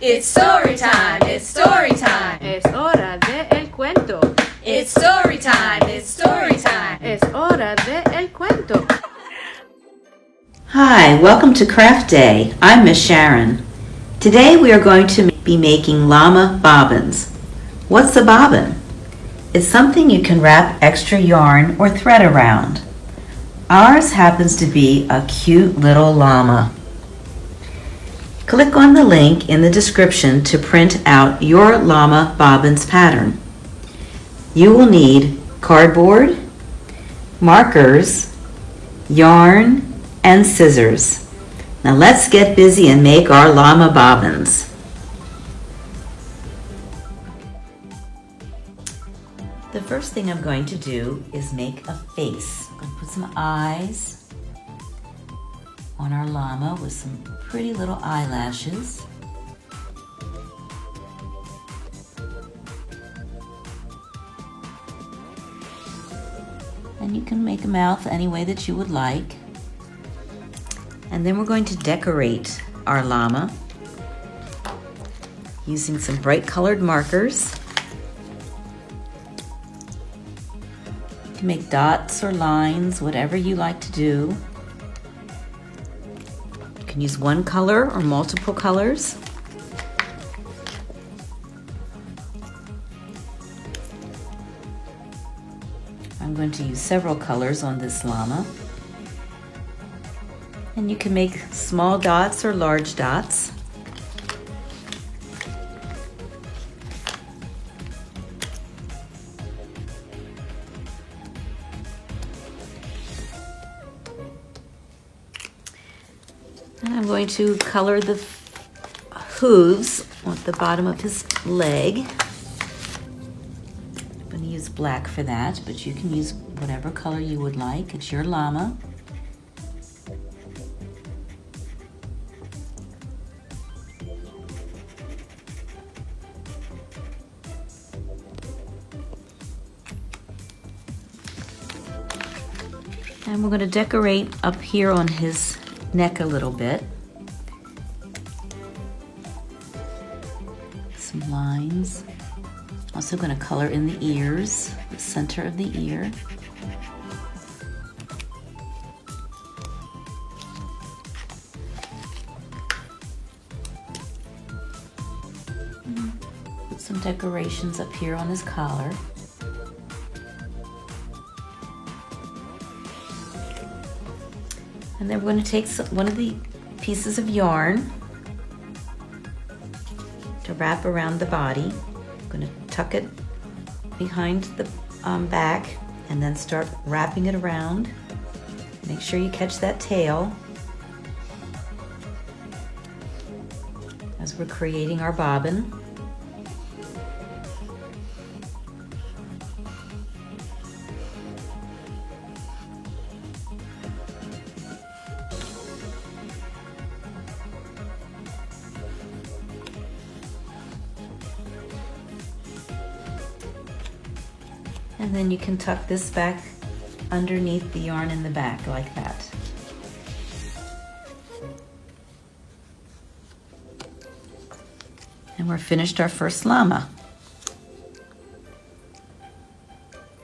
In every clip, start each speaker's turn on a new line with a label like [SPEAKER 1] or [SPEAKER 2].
[SPEAKER 1] It's story time, it's story time.
[SPEAKER 2] Es hora de el cuento.
[SPEAKER 1] It's story time, it's story time.
[SPEAKER 2] Es hora de el cuento.
[SPEAKER 3] Hi, welcome to Craft Day. I'm Miss Sharon. Today we are going to be making llama bobbins. What's a bobbin? It's something you can wrap extra yarn or thread around. Ours happens to be a cute little llama. Click on the link in the description to print out your llama bobbins pattern. You will need cardboard, markers, yarn, and scissors. Now let's get busy and make our llama bobbins. The first thing I'm going to do is make a face. I'm going to put some eyes on our llama with some pretty little eyelashes. And you can make a mouth any way that you would like. And then we're going to decorate our llama using some bright colored markers. You can make dots or lines, whatever you like to do. You can use one color or multiple colors. I'm going to use several colors on this llama. And you can make small dots or large dots. And I'm going to color the hooves on the bottom of his leg. I'm going to use black for that, but you can use whatever color you would like. It's your llama. And we're going to decorate up here on his neck a little bit. Some lines. Also going to color in the ears, the center of the ear. Put some decorations up here on his collar. And then we're going to take one of the pieces of yarn to wrap around the body. I'm going to tuck it behind the back and then start wrapping it around. Make sure you catch that tail as we're creating our bobbin. And then you can tuck this back underneath the yarn in the back like that. And we're finished our first llama.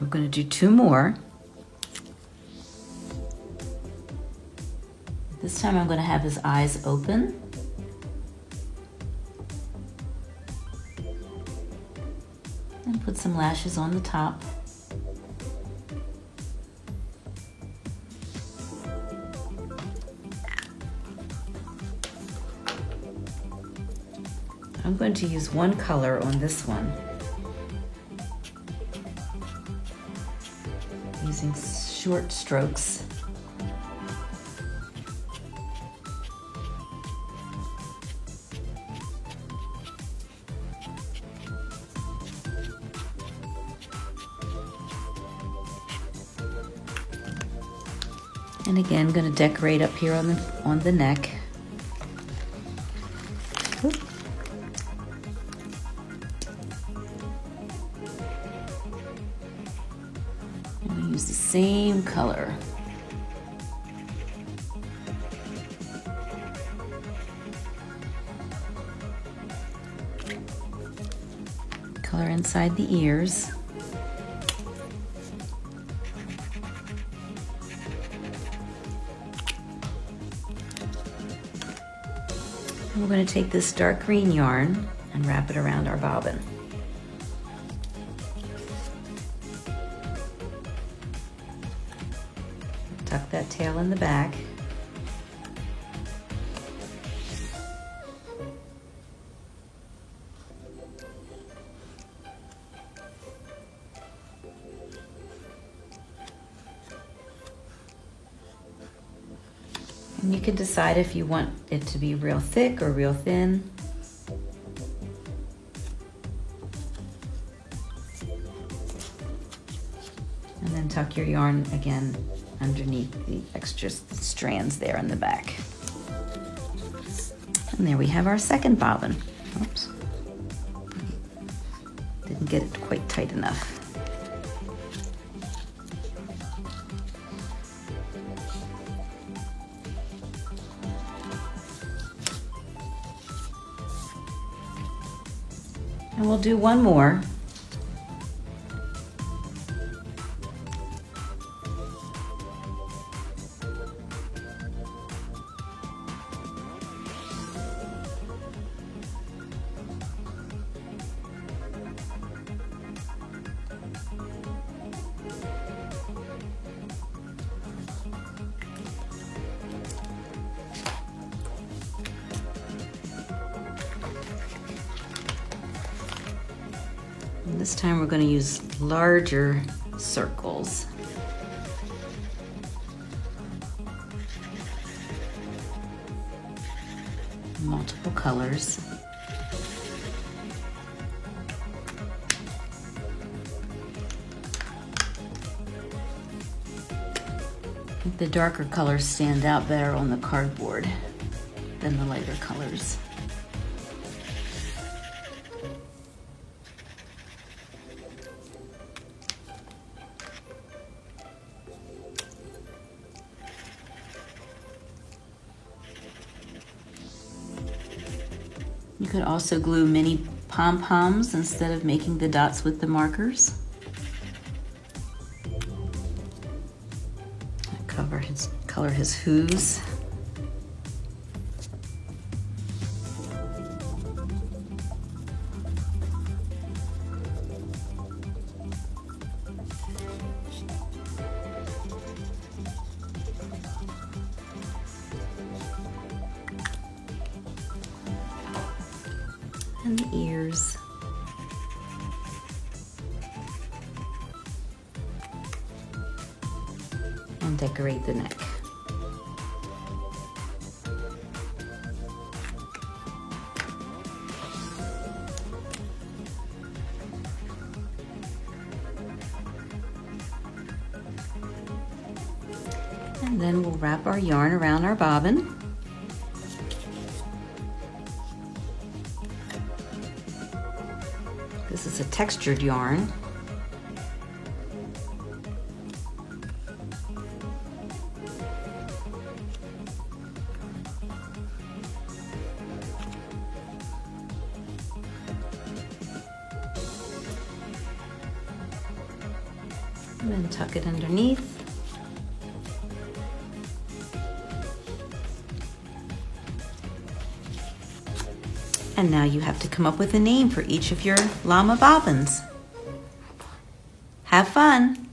[SPEAKER 3] We're going to do two more. This time I'm going to have his eyes open. And put some lashes on the top. I'm going to use one color on this one, using short strokes. And again, going to decorate up here on the neck. Oop. I'm going to use the same color. Color inside the ears. And we're going to take this dark green yarn and wrap it around our bobbin. Tuck that tail in the back. And you can decide if you want it to be real thick or real thin. And then tuck your yarn again underneath the extra strands there in the back. And there we have our second bobbin. Oops. Didn't get it quite tight enough. And we'll do one more. And this time we're going to use larger circles. Multiple colors. I think the darker colors stand out better on the cardboard than the lighter colors. You could also glue mini pom-poms instead of making the dots with the markers. Color his hooves. And the ears. And decorate the neck. And then we'll wrap our yarn around our bobbin. This is a textured yarn. And then tuck it underneath. And now you have to come up with a name for each of your llama bobbins. Have fun!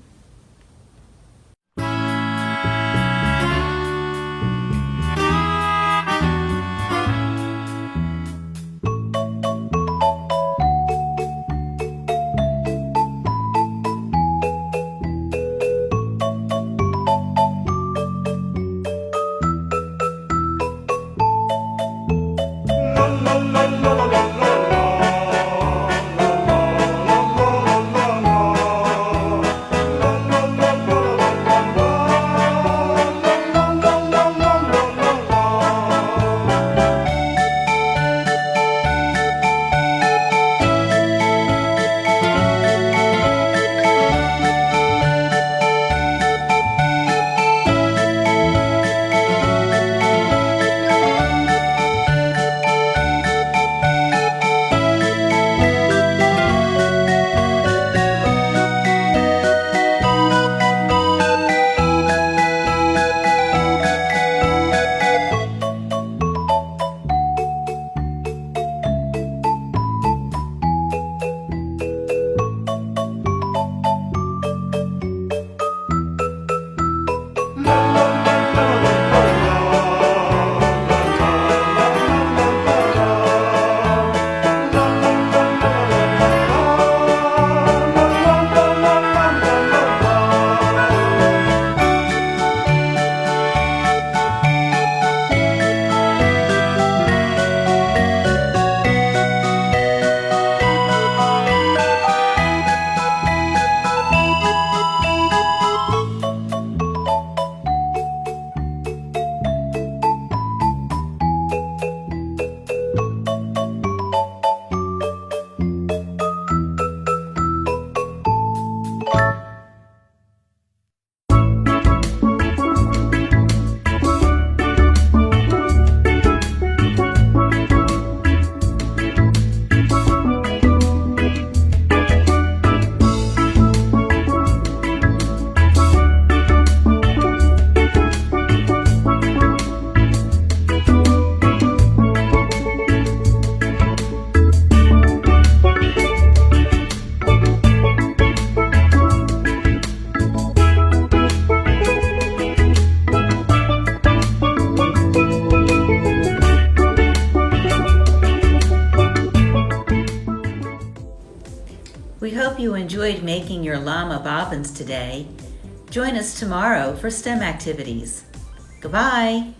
[SPEAKER 3] enjoyed making your llama bobbins today, join us tomorrow for STEM activities. Goodbye.